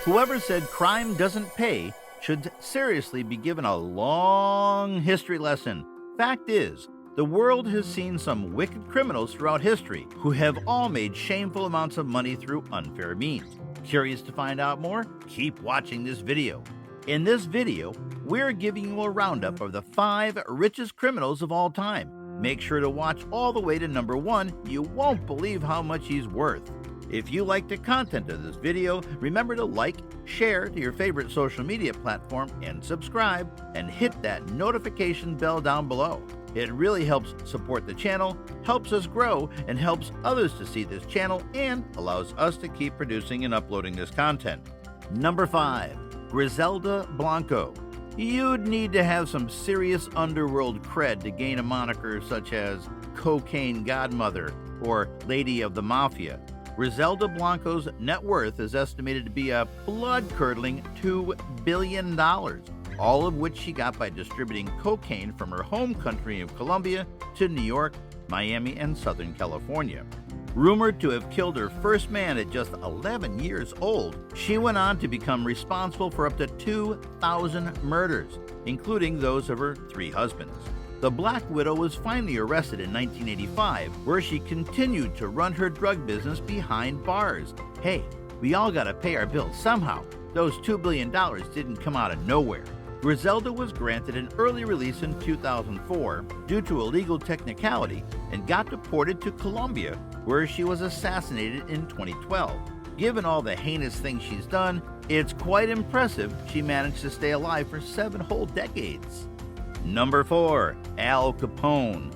Whoever said crime doesn't pay should seriously be given a long history lesson. Fact is, the world has seen some wicked criminals throughout history who have all made shameful amounts of money through unfair means. Curious to find out more? Keep watching this video. In this video, we're giving you a roundup of the 5 richest criminals of all time. Make sure to watch all the way to number 1. You won't believe how much he's worth. If you like the content of this video, remember to like, share to your favorite social media platform, and subscribe, and hit that notification bell down below. It really helps support the channel, helps us grow, and helps others to see this channel, and allows us to keep producing and uploading this content. Number 5. Griselda Blanco. You'd need to have some serious underworld cred to gain a moniker such as Cocaine Godmother or Lady of the Mafia. Griselda Blanco's net worth is estimated to be a blood-curdling $2 billion, all of which she got by distributing cocaine from her home country of Colombia to New York, Miami, and Southern California. Rumored to have killed her first man at just 11 years old, she went on to become responsible for up to 2,000 murders, including those of her 3 husbands. The Black Widow was finally arrested in 1985, where she continued to run her drug business behind bars. Hey, we all gotta pay our bills somehow. Those $2 billion didn't come out of nowhere. Griselda was granted an early release in 2004 due to a legal technicality and got deported to Colombia, where she was assassinated in 2012. Given all the heinous things she's done, it's quite impressive she managed to stay alive for 7 whole decades. Number 4. Al Capone.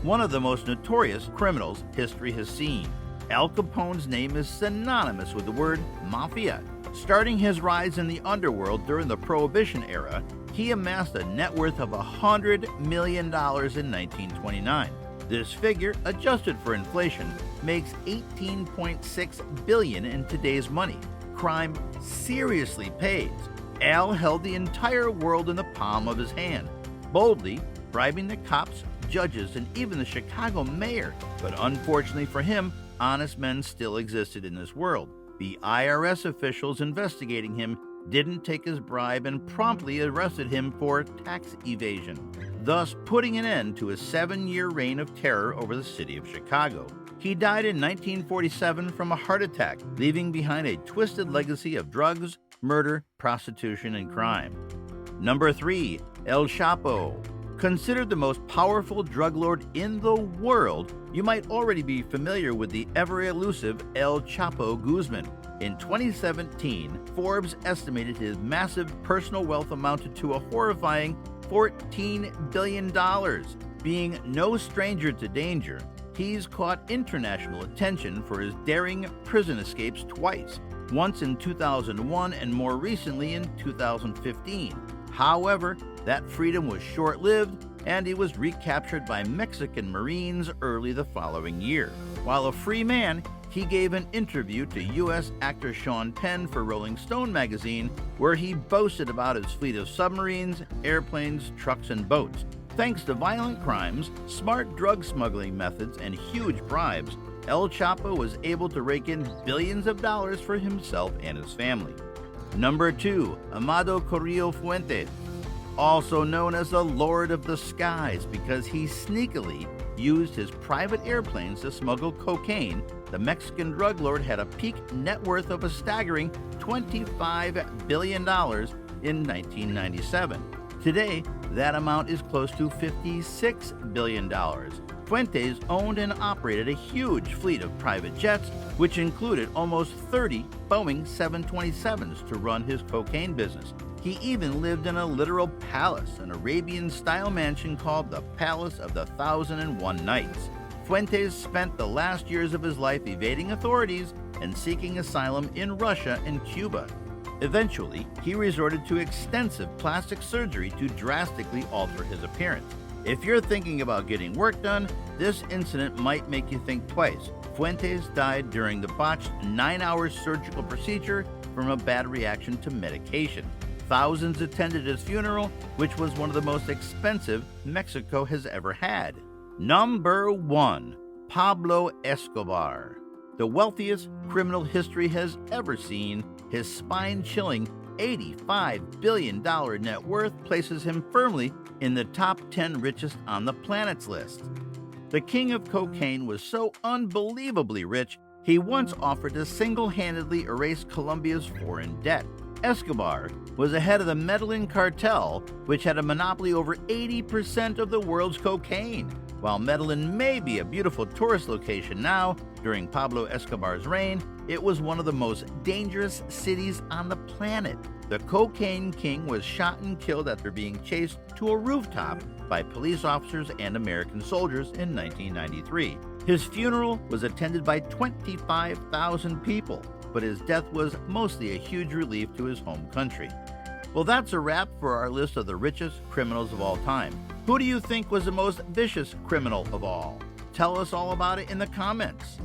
One of the most notorious criminals history has seen. Al Capone's name is synonymous with the word mafia. Starting his rise in the underworld during the Prohibition era, he amassed a net worth of $100 million in 1929. This figure, adjusted for inflation, makes $18.6 billion in today's money. Crime seriously pays. Al held the entire world in the palm of his hand, boldly bribing the cops, judges, and even the Chicago mayor. But unfortunately for him, honest men still existed in this world. The IRS officials investigating him didn't take his bribe and promptly arrested him for tax evasion, thus putting an end to his 7-year reign of terror over the city of Chicago. He died in 1947 from a heart attack, leaving behind a twisted legacy of drugs, murder, prostitution, and crime. Number 3. El Chapo. Considered the most powerful drug lord in the world, you might already be familiar with the ever-elusive El Chapo Guzman. In 2017, Forbes estimated his massive personal wealth amounted to a horrifying $14 billion. Being no stranger to danger, he's caught international attention for his daring prison escapes twice, once in 2001 and more recently in 2015. However, that freedom was short-lived, and he was recaptured by Mexican Marines early the following year. While a free man, he gave an interview to U.S. actor Sean Penn for Rolling Stone magazine, where he boasted about his fleet of submarines, airplanes, trucks, and boats. Thanks to violent crimes, smart drug smuggling methods, and huge bribes, El Chapo was able to rake in billions of dollars for himself and his family. Number 2. Amado Carrillo Fuentes. Also known as the Lord of the Skies because he sneakily used his private airplanes to smuggle cocaine, the Mexican drug lord had a peak net worth of a staggering $25 billion in 1997. Today, that amount is close to $56 billion. Fuentes owned and operated a huge fleet of private jets, which included almost 30 Boeing 727s to run his cocaine business. He even lived in a literal palace, an Arabian-style mansion called the Palace of the 1001 Nights. Fuentes spent the last years of his life evading authorities and seeking asylum in Russia and Cuba. Eventually, he resorted to extensive plastic surgery to drastically alter his appearance. If you're thinking about getting work done, this incident might make you think twice. Fuentes died during the botched 9-hour surgical procedure from a bad reaction to medication. Thousands attended his funeral, which was one of the most expensive Mexico has ever had. Number 1. Pablo Escobar. The wealthiest criminal history has ever seen, His spine-chilling $85 billion net worth places him firmly in the top 10 richest on the planet's list. The king of cocaine was so unbelievably rich, he once offered to single-handedly erase Colombia's foreign debt. Escobar was the head of the Medellin cartel, which had a monopoly over 80% of the world's cocaine. While Medellin may be a beautiful tourist location now, during Pablo Escobar's reign, it was one of the most dangerous cities on the planet. The cocaine king was shot and killed after being chased to a rooftop by police officers and American soldiers in 1993. His funeral was attended by 25,000 people, but his death was mostly a huge relief to his home country. Well, that's a wrap for our list of the richest criminals of all time. Who do you think was the most vicious criminal of all? Tell us all about it in the comments.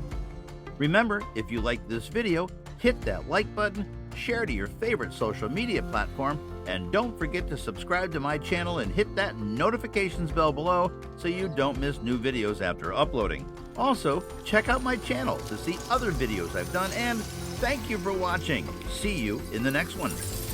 Remember, if you liked this video, hit that like button, share to your favorite social media platform, and don't forget to subscribe to my channel and hit that notifications bell below so you don't miss new videos after uploading. Also, check out my channel to see other videos I've done, and thank you for watching. See you in the next one.